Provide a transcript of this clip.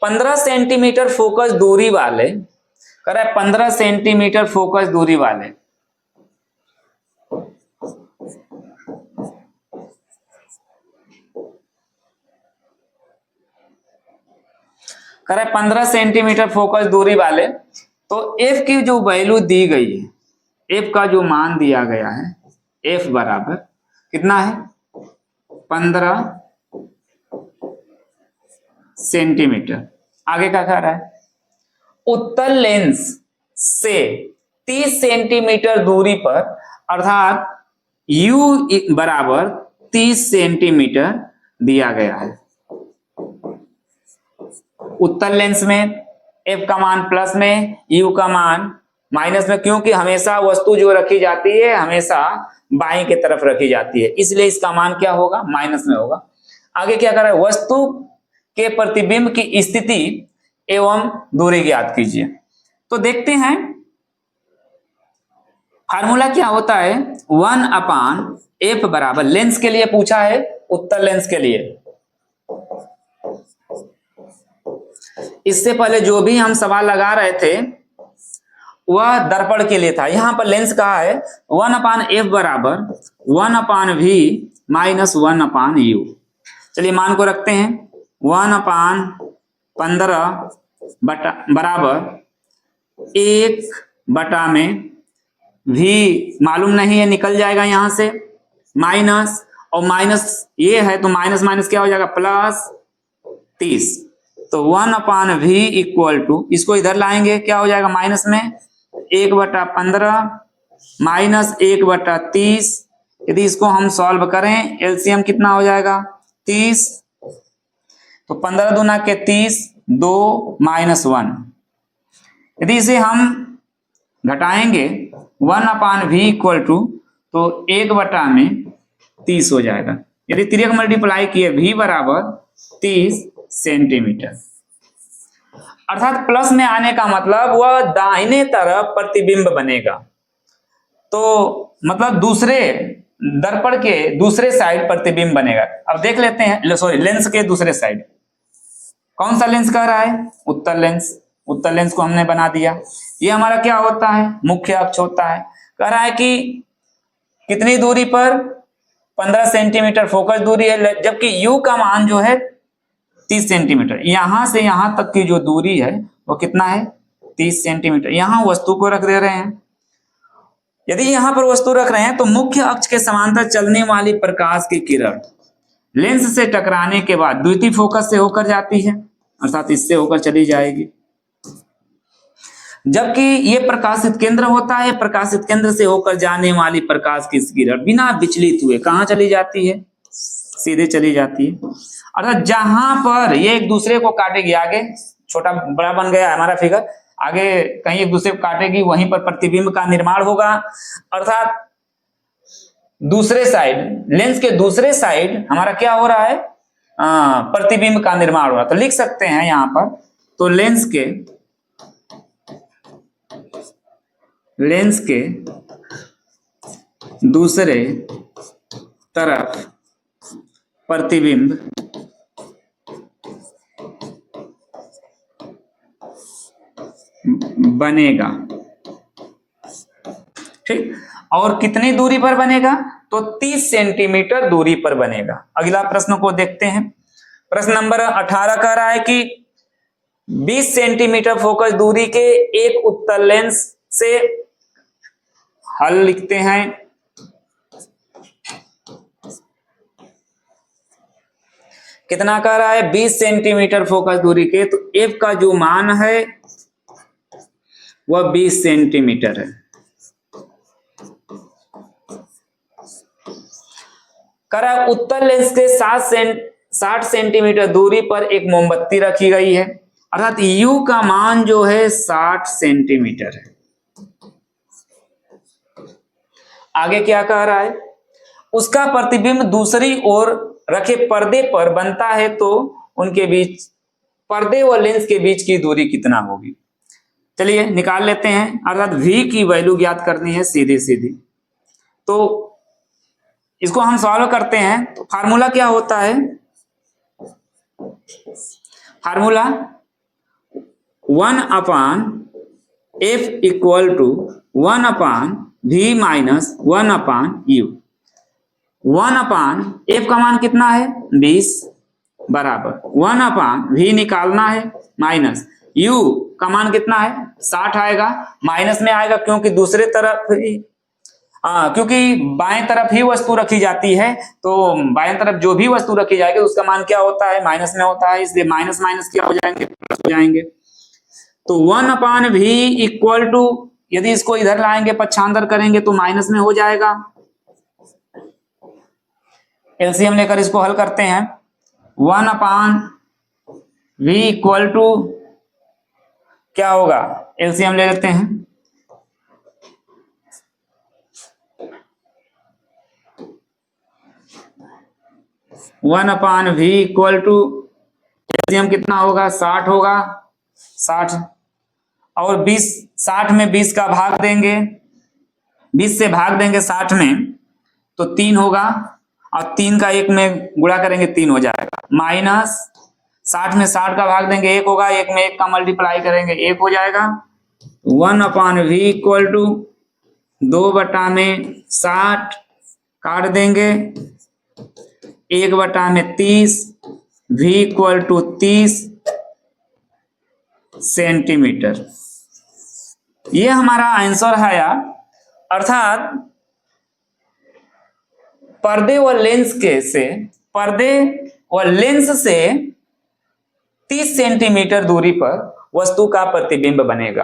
15 centimetre focus दूरी वाले, कह रहा है 15 सेंटीमीटर फोकस दूरी वाले कह रहा है 15 सेंटीमीटर फोकस दूरी वाले, तो एफ की जो वैल्यू दी गई है, एफ का जो मान दिया गया है, एफ बराबर कितना है 15 सेंटीमीटर। आगे क्या कह रहा है, उत्तल लेंस से 30 सेंटीमीटर दूरी पर, अर्थात u बराबर 30 सेंटीमीटर दिया गया है। उत्तल लेंस में f का मान प्लस में, u का मान माइनस में, क्योंकि हमेशा वस्तु जो रखी जाती है हमेशा बाईं की तरफ रखी जाती है, इसलिए इसका मान क्या होगा, माइनस में होगा। आगे क्या कर रहा है, वस्तु के प्रतिबिंब की स्थिति एवं दूरी ज्ञात कीजिए। तो देखते हैं फार्मूला क्या होता है, 1/f बराबर, लेंस के लिए पूछा है, उत्तल लेंस के लिए। इससे पहले जो भी हम सवाल लगा रहे थे वह दर्पण के लिए था, यहां पर लेंस कहा है 1/f बराबर 1/v माइनस 1/u। चलिए मान को रखते हैं, 1/15 बराबर 1/में v मालूम नहीं है, निकल जाएगा यहां से, माइनस, और माइनस ये है तो माइनस माइनस क्या हो जाएगा, प्लस 30। तो 1/v इक्वल टू, इसको इधर लाएंगे क्या हो जाएगा, माइनस में 1/15 माइनस 1/30। यदि इसको हम सॉल्व करें, एलसीएम कितना हो जाएगा 30, तो 15 दूना के 30, 2 माइनस 1। यदि इसे हम घटाएंगे 1/v इक्वल टू, तो 1/30 हो जाएगा। यदि तिर्यक मल्टीप्लाई किए v बराबर 30 सेंटीमीटर, अर्थात प्लस में आने का मतलब वह दाहिने तरफ प्रतिबिंब बनेगा, तो मतलब दूसरे दर्पण के दूसरे साइड प्रतिबिंब बनेगा। अब देख लेते हैं, सॉरी लेंस के दूसरे साइड कौन सा लेंस कह रहा है, उत्तल लेंस। उत्तल लेंस को हमने बना दिया, ये हमारा क्या होता है, मुख्य अक्ष होता है। कह रहा है कि कितनी दूरी पर, 15 सेंटीमीटर फोकस दूरी है, जबकि u का मान जो है 30 सेंटीमीटर। यहां से यहां तक की जो दूरी है वो कितना है, 30 सेंटीमीटर। यहां वस्तु को रख दे रहे हैं। यदि यहां पर वस्तु रख रहे हैं तो मुख्य अक्ष के समांतर चलने वाली प्रकाश की किरण लेंस से टकराने के बाद द्वितीय फोकस से होकर जाती है, अर्थात इससे होकर चली जाएगी। जबकि ये प्रकाशित केंद्र होता है, प्रकाशित केंद्र से होकर जाने वाली प्रकाश की किरण बिना विचलित हुए कहां चली जाती है, सीधे चली जाती है। अर्थात जहां पर ये एक दूसरे को काटेगी, आगे छोटा बड़ा बन गया हमारा फिगर, आगे कहीं एक दूसरे को काटेगी, वहीं पर प्रतिबिंब का निर्माण होगा। अर्थात दूसरे साइड, लेंस के दूसरे साइड हमारा क्या हो रहा है, प्रतिबिंब का निर्माण हो रहा है। तो लिख सकते हैं यहां पर, तो लेंस के दूसरे तरफ प्रतिबिंब बनेगा, ठीक। और कितनी दूरी पर बनेगा, तो 30 सेंटीमीटर दूरी पर बनेगा। अगला प्रश्न को देखते हैं। प्रश्न नंबर 18 कह रहा है कि 20 सेंटीमीटर फोकस दूरी के एक उत्तल लेंस से, हल लिखते हैं, कितना कह रहा है, 20 सेंटीमीटर फोकस दूरी के, तो एफ का जो मान है वह 20 सेंटीमीटर है। कह रहा है उत्तल लेंस के 60 सेंटीमीटर दूरी पर एक मोमबत्ती रखी गई है, अर्थात u का मान जो है 60 सेंटीमीटर है। आगे क्या कह रहा है, उसका प्रतिबिंब दूसरी ओर रखे पर्दे पर बनता है, तो उनके बीच, पर्दे और लेंस के बीच की दूरी कितना होगी। चलिए निकाल लेते हैं, अर्थात v की वैल्यू ज्ञात करनी है सीधी सीधी। तो इसको हम सॉल्व करते हैं। तो फार्मूला क्या होता है, formula 1/f equal to 1/v minus 1/u। 1/f का मान कितना है 20 बराबर 1/v निकालना है माइनस u का मान कितना है 60 आएगा, माइनस में आएगा क्योंकि दूसरे तरफ क्योंकि बाएं तरफ ही वस्तु रखी जाती है, तो बाएं तरफ जो भी वस्तु रखी जाएगी उसका मान क्या होता है माइनस में होता है, इसलिए माइनस माइनस क्या हो जाएंगे प्लस हो जाएंगे। तो 1/v इक्वल टू, यदि इसको इधर लाएंगे पक्षांतर करेंगे तो माइनस में हो जाएगा। एलसीएम लेकर इसको हल करते हैं। 1/v इक्वल टू क्या होगा, एलसीएम ले लेते हैं। 1/v इक्वल टू एलसीएम कितना होगा 60 होगा, 60 और 20, 60 में 20 का भाग देंगे, 20 से भाग देंगे 60 में तो 3 होगा और 3 का 1 में गुणा करेंगे 3 हो जाएगा, माइनस 60 में 60 का भाग देंगे 1 होगा, 1 में 1 का मल्टीप्लाई करेंगे 1 हो जाएगा। 1/v इक्वल टू 2/60 काट देंगे 1/30, v इक्वल टू 30 सेंटीमीटर। ये हमारा आंसर है यार। अर्थात पर्दे व लेंस से 30 सेंटीमीटर दूरी पर वस्तु का प्रतिबिंब बनेगा।